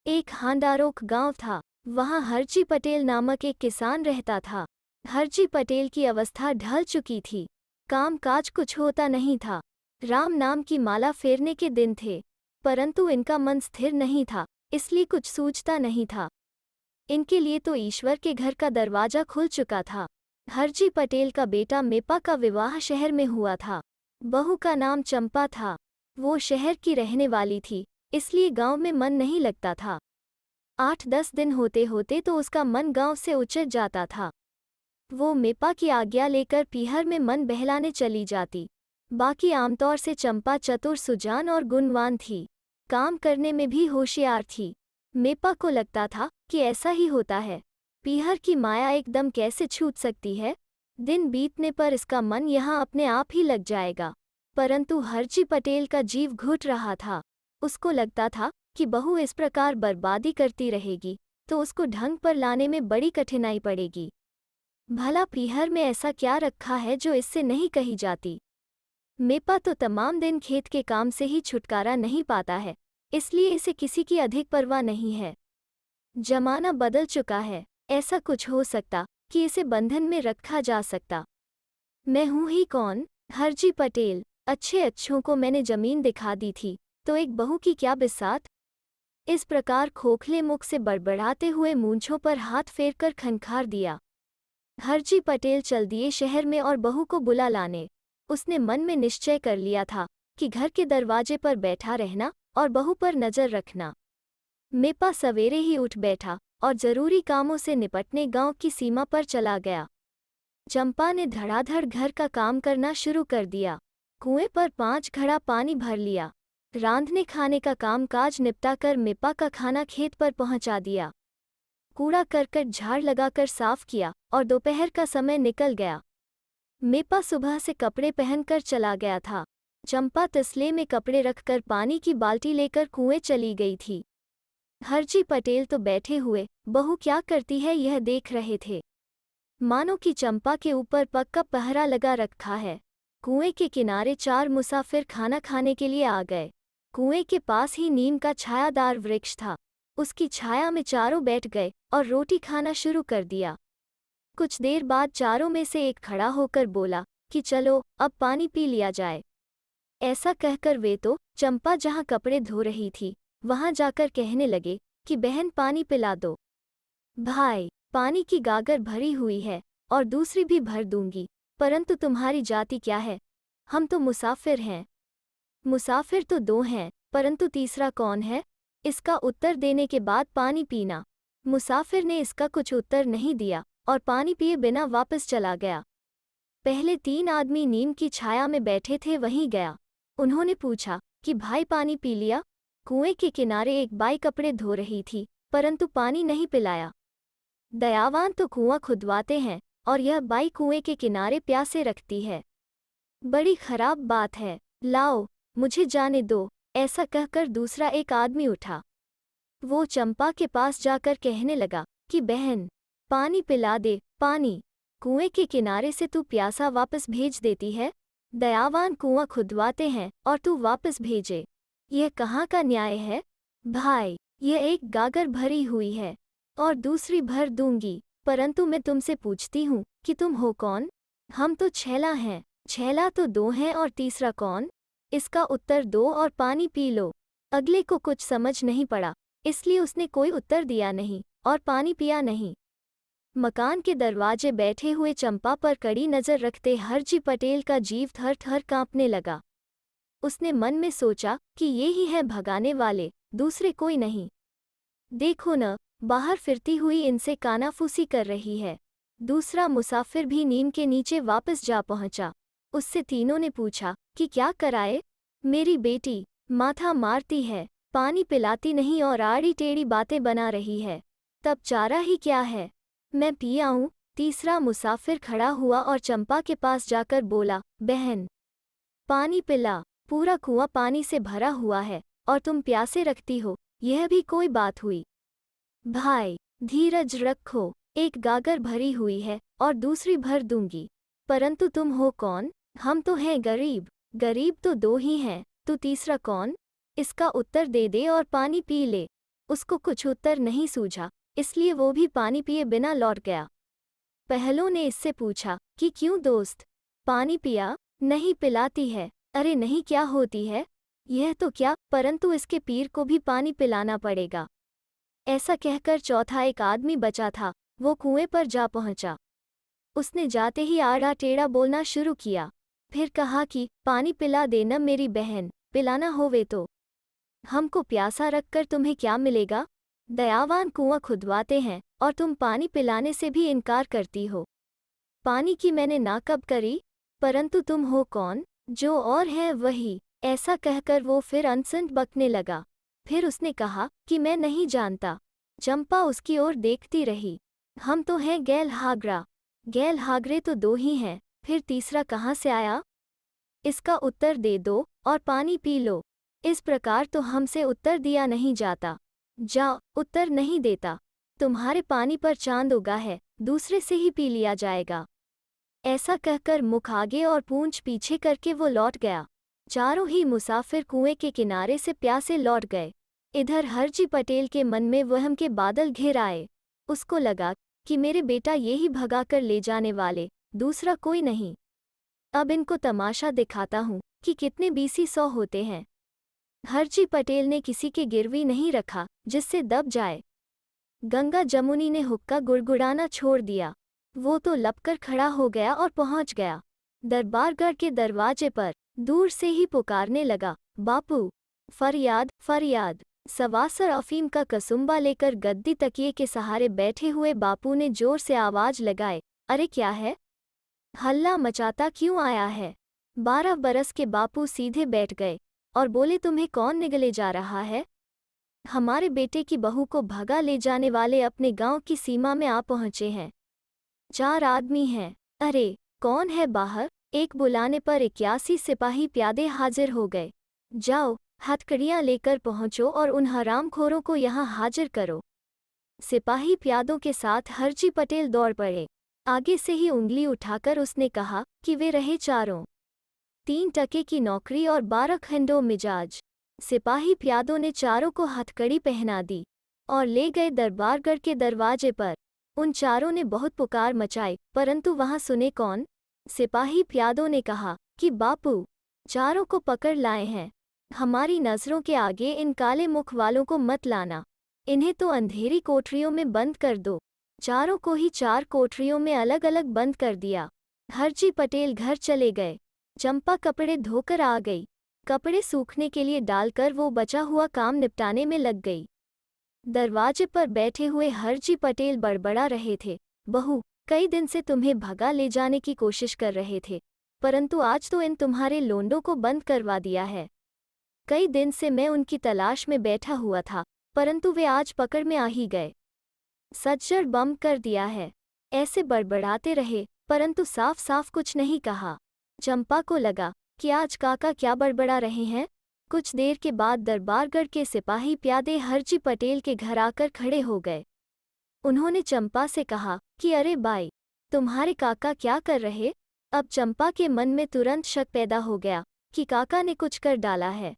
एक हांडारोक गांव था। वहां हरजी पटेल नामक एक किसान रहता था। हरजी पटेल की अवस्था ढल चुकी थी। काम काज कुछ होता नहीं था। राम नाम की माला फेरने के दिन थे, परंतु इनका मन स्थिर नहीं था, इसलिए कुछ सूझता नहीं था। इनके लिए तो ईश्वर के घर का दरवाजा खुल चुका था। हरजी पटेल का बेटा मेपा का विवाह शहर में हुआ था। बहू का नाम चंपा था। वो शहर की रहने वाली थी, इसलिए गांव में मन नहीं लगता था। 8-10 दिन होते होते तो उसका मन गांव से उचट जाता था। वो मेपा की आज्ञा लेकर पीहर में मन बहलाने चली जाती। बाकी आमतौर से चंपा चतुर सुजान और गुणवान थी। काम करने में भी होशियार थी। मेपा को लगता था कि ऐसा ही होता है। पीहर की माया एकदम कैसे छूट सकती है। दिन बीतने पर इसका मन यहाँ अपने आप ही लग जाएगा। परंतु हरजी पटेल का जीव घुट रहा था। उसको लगता था कि बहू इस प्रकार बर्बादी करती रहेगी तो उसको ढंग पर लाने में बड़ी कठिनाई पड़ेगी। भला पीहर में ऐसा क्या रखा है जो इससे नहीं कही जाती। मेपा तो तमाम दिन खेत के काम से ही छुटकारा नहीं पाता है, इसलिए इसे किसी की अधिक परवाह नहीं है। जमाना बदल चुका है, ऐसा कुछ हो सकता कि इसे बंधन में रखा जा सकता। मैं हूँ ही कौन? हरजी पटेल। अच्छे अच्छों को मैंने जमीन दिखा दी थी, तो एक बहू की क्या बिसात। इस प्रकार खोखले मुख से बड़बड़ाते हुए मूंछों पर हाथ फेरकर खनखार दिया। हरजी पटेल चल दिए शहर में और बहू को बुला लाने। उसने मन में निश्चय कर लिया था कि घर के दरवाजे पर बैठा रहना और बहू पर नजर रखना। मेपा सवेरे ही उठ बैठा और जरूरी कामों से निपटने गांव की सीमा पर चला गया। चंपा ने धड़ाधड़ घर का काम करना शुरू कर दिया। कुएं पर 5 घड़ा पानी भर लिया। रांधने खाने का काम काज निपटाकर मेपा का खाना खेत पर पहुंचा दिया। कूड़ा करकट झाड़ लगाकर साफ किया और दोपहर का समय निकल गया। मेपा सुबह से कपड़े पहनकर चला गया था। चंपा तसले में कपड़े रखकर पानी की बाल्टी लेकर कुएं चली गई थी। हरजी पटेल तो बैठे हुए बहू क्या करती है यह देख रहे थे। मानो कि चंपा के ऊपर पक्का पहरा लगा रखा है। कुएं के किनारे 4 मुसाफिर खाना खाने के लिए आ गए। कुएं के पास ही नीम का छायादार वृक्ष था। उसकी छाया में चारों बैठ गए और रोटी खाना शुरू कर दिया। कुछ देर बाद चारों में से एक खड़ा होकर बोला कि चलो अब पानी पी लिया जाए। ऐसा कहकर वे तो चंपा जहाँ कपड़े धो रही थी वहां जाकर कहने लगे कि बहन पानी पिला दो। भाई, पानी की गागर भरी हुई है और दूसरी भी भर दूंगी, परंतु तुम्हारी जाति क्या है? हम तो मुसाफिर हैं। मुसाफिर तो 2 हैं, परंतु तीसरा कौन है? इसका उत्तर देने के बाद पानी पीना। मुसाफिर ने इसका कुछ उत्तर नहीं दिया और पानी पिए बिना वापस चला गया। पहले 3 आदमी नीम की छाया में बैठे थे वहीं गया। उन्होंने पूछा कि भाई पानी पी लिया? कुएं के किनारे एक बाई कपड़े धो रही थी, परंतु पानी नहीं पिलाया। दयावान तो कुआं खुदवाते हैं और यह बाई कुएं के किनारे प्यासे रखती है। बड़ी खराब बात है। लाओ, मुझे जाने दो। ऐसा कहकर दूसरा एक आदमी उठा। वो चंपा के पास जाकर कहने लगा कि बहन, पानी पिला दे। पानी कुएं के किनारे से तू प्यासा वापस भेज देती है। दयावान कुआं खुदवाते हैं और तू वापस भेजे। यह कहाँ का न्याय है? भाई, यह एक गागर भरी हुई है और दूसरी भर दूंगी, परंतु मैं तुमसे पूछती हूँ कि तुम हो कौन? हम तो छैला हैं। छैला तो 2 हैं और तीसरा कौन? इसका उत्तर दो और पानी पी लो। अगले को कुछ समझ नहीं पड़ा, इसलिए उसने कोई उत्तर दिया नहीं और पानी पिया नहीं। मकान के दरवाजे बैठे हुए चंपा पर कड़ी नजर रखते हरजी पटेल का जीव थर थर कांपने लगा। उसने मन में सोचा कि ये ही है भगाने वाले, दूसरे कोई नहीं। देखो न, बाहर फिरती हुई इनसे कानाफूसी कर रही है। दूसरा मुसाफिर भी नीम के नीचे वापस जा पहुंचा। उससे तीनों ने पूछा कि क्या कराए? मेरी बेटी माथा मारती है, पानी पिलाती नहीं और आड़ी टेढ़ी बातें बना रही है। तब चारा ही क्या है? मैं पी आऊं? तीसरा मुसाफिर खड़ा हुआ और चंपा के पास जाकर बोला, बहन, पानी पिला। पूरा कुआं पानी से भरा हुआ है और तुम प्यासे रखती हो, यह भी कोई बात हुई? भाई, धीरज रखो। एक गागर भरी हुई है और दूसरी भर दूंगी, परंतु तुम हो कौन? हम तो हैं गरीब। गरीब तो 2 ही हैं, तो तीसरा कौन? इसका उत्तर दे दे और पानी पी ले। उसको कुछ उत्तर नहीं सूझा, इसलिए वो भी पानी पिए बिना लौट गया। पहलों ने इससे पूछा कि क्यों दोस्त, पानी पिया? नहीं पिलाती है। अरे नहीं, क्या होती है? यह तो क्या, परंतु इसके पीर को भी पानी पिलाना पड़ेगा। ऐसा कहकर चौथा एक आदमी बचा था, वो कुएं पर जा पहुंचा। उसने जाते ही आड़ा टेढ़ा बोलना शुरू किया, फिर कहा कि पानी पिला दे न मेरी बहन, पिलाना होवे तो। हमको प्यासा रखकर तुम्हें क्या मिलेगा? दयावान कुआं खुदवाते हैं और तुम पानी पिलाने से भी इनकार करती हो। पानी की मैंने ना कब करी, परंतु तुम हो कौन? जो और है वही। ऐसा कहकर वो फिर अनसुन बकने लगा। फिर उसने कहा कि मैं नहीं जानता। चंपा उसकी ओर देखती रही। हम तो हैं गैल हागरा। गैल हागरे तो 2 ही हैं, फिर तीसरा कहाँ से आया? इसका उत्तर दे दो और पानी पी लो। इस प्रकार तो हमसे उत्तर दिया नहीं जाता। जाओ, उत्तर नहीं देता। तुम्हारे पानी पर चांद उगा है, दूसरे से ही पी लिया जाएगा। ऐसा कहकर मुख आगे और पूंछ पीछे करके वो लौट गया। चारों ही मुसाफिर कुएं के किनारे से प्यासे लौट गए। इधर हरजी पटेल के मन में वहम के बादल घिर आए। उसको लगा कि मेरे बेटा ये ही भगाकर ले जाने वाले, दूसरा कोई नहीं। अब इनको तमाशा दिखाता हूँ कि कितने बीसी 100 होते हैं। हरजी पटेल ने किसी के गिरवी नहीं रखा जिससे दब जाए। गंगा जमुनी ने हुक्का गुड़गुड़ाना छोड़ दिया। वो तो लपकर खड़ा हो गया और पहुंच गया दरबारगढ़ के दरवाजे पर। दूर से ही पुकारने लगा, बापू, फरियाद फरियाद। सवासर अफीम का कसुम्बा लेकर गद्दी तकिए के सहारे बैठे हुए बापू ने जोर से आवाज लगाए, अरे क्या है? हल्ला मचाता क्यों आया है? 12 बरस के बापू सीधे बैठ गए और बोले, तुम्हें कौन निगले जा रहा है? हमारे बेटे की बहू को भगा ले जाने वाले अपने गांव की सीमा में आ पहुंचे हैं। 4 आदमी हैं। अरे कौन है बाहर? एक बुलाने पर 81 सिपाही प्यादे हाजिर हो गए। जाओ, हथकड़ियां लेकर पहुंचो और उन हरामखोरों को यहाँ हाजिर करो। सिपाही प्यादों के साथ हरजी पटेल दौड़ पड़े। आगे से ही उंगली उठाकर उसने कहा कि वे रहे चारों। 3 टके की नौकरी और 12 खंडो मिजाज। सिपाही प्यादों ने चारों को हथकड़ी पहना दी और ले गए दरबारगढ़ के दरवाजे पर। उन चारों ने बहुत पुकार मचाई, परंतु वहां सुने कौन? सिपाही प्यादों ने कहा कि बापू, चारों को पकड़ लाए हैं। हमारी नजरों के आगे इन काले मुख वालों को मत लाना। इन्हें तो अंधेरी कोठरियों में बंद कर दो। चारों को ही 4 कोठरियों में अलग अलग बंद कर दिया। हरजी पटेल घर चले गए। चंपा कपड़े धोकर आ गई। कपड़े सूखने के लिए डालकर वो बचा हुआ काम निपटाने में लग गई। दरवाजे पर बैठे हुए हरजी पटेल बड़बड़ा रहे थे, बहू, कई दिन से तुम्हें भगा ले जाने की कोशिश कर रहे थे, परंतु आज तो इन तुम्हारे लोंडों को बंद करवा दिया है। कई दिन से मैं उनकी तलाश में बैठा हुआ था, परंतु वे आज पकड़ में आ ही गए। सज्जड़ बम कर दिया है। ऐसे बड़बड़ाते रहे, परंतु साफ साफ कुछ नहीं कहा। चंपा को लगा कि आज काका क्या बड़बड़ा रहे हैं। कुछ देर के बाद दरबारगढ़ के सिपाही प्यादे हरजी पटेल के घर आकर खड़े हो गए। उन्होंने चंपा से कहा कि अरे बाई, तुम्हारे काका क्या कर रहे? अब चंपा के मन में तुरंत शक पैदा हो गया कि काका ने कुछ कर डाला है।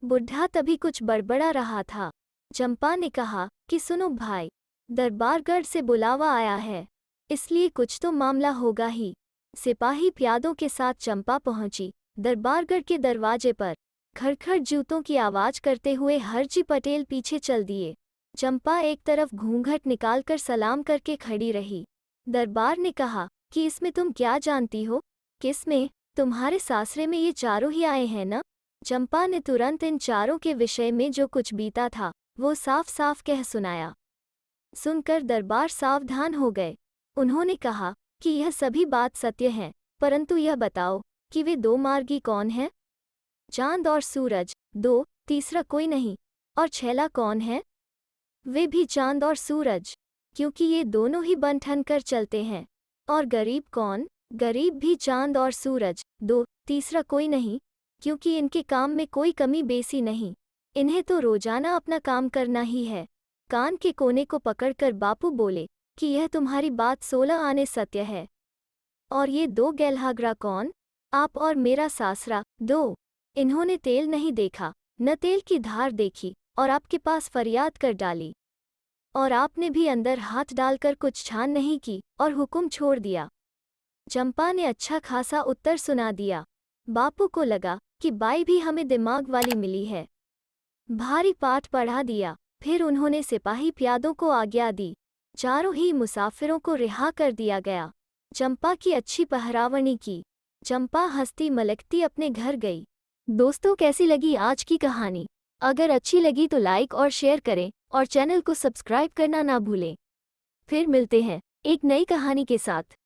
बुढ़ा तभी कुछ बड़बड़ा रहा था। चंपा ने कहा कि सुनो भाई, दरबारगढ़ से बुलावा आया है, इसलिए कुछ तो मामला होगा ही। सिपाही प्यादों के साथ चंपा पहुंची। दरबारगढ़ के दरवाजे पर खड़खड़ जूतों की आवाज करते हुए हरजी पटेल पीछे चल दिए। चंपा एक तरफ घूंघट निकालकर सलाम करके खड़ी रही। दरबार ने कहा कि इसमें तुम क्या जानती हो? किसमें? तुम्हारे सासरे में ये चारों ही आए हैं ना? चंपा ने तुरंत इन चारों के विषय में जो कुछ बीता था वो साफ साफ कह सुनाया। सुनकर दरबार सावधान हो गए। उन्होंने कहा कि यह सभी बात सत्य है, परंतु यह बताओ कि वे 2 मार्गी कौन हैं? चांद और सूरज, 2, तीसरा कोई नहीं। और छैला कौन है? वे भी चांद और सूरज, क्योंकि ये दोनों ही बन ठन कर चलते हैं। और गरीब कौन? गरीब भी चांद और सूरज, 2, तीसरा कोई नहीं, क्योंकि इनके काम में कोई कमी बेसी नहीं। इन्हें तो रोजाना अपना काम करना ही है। कान के कोने को पकड़कर बापू बोले कि यह तुम्हारी बात 16 आने सत्य है। और ये 2 गैलहागरा कौन? आप और मेरा सासरा, 2। इन्होंने तेल नहीं देखा, न तेल की धार देखी, और आपके पास फरियाद कर डाली, और आपने भी अंदर हाथ डालकर कुछ छान नहीं की और हुक्म छोड़ दिया। चंपा ने अच्छा खासा उत्तर सुना दिया। बापू को लगा कि बाई भी हमें दिमाग वाली मिली है। भारी पाठ पढ़ा दिया। फिर उन्होंने सिपाही प्यादों को आज्ञा दी। चारों ही मुसाफिरों को रिहा कर दिया गया। चंपा की अच्छी पहरावनी की। चंपा हंसती मलकती अपने घर गई। दोस्तों, कैसी लगी आज की कहानी? अगर अच्छी लगी तो लाइक और शेयर करें और चैनल को सब्सक्राइब करना ना भूलें। फिर मिलते हैं एक नई कहानी के साथ।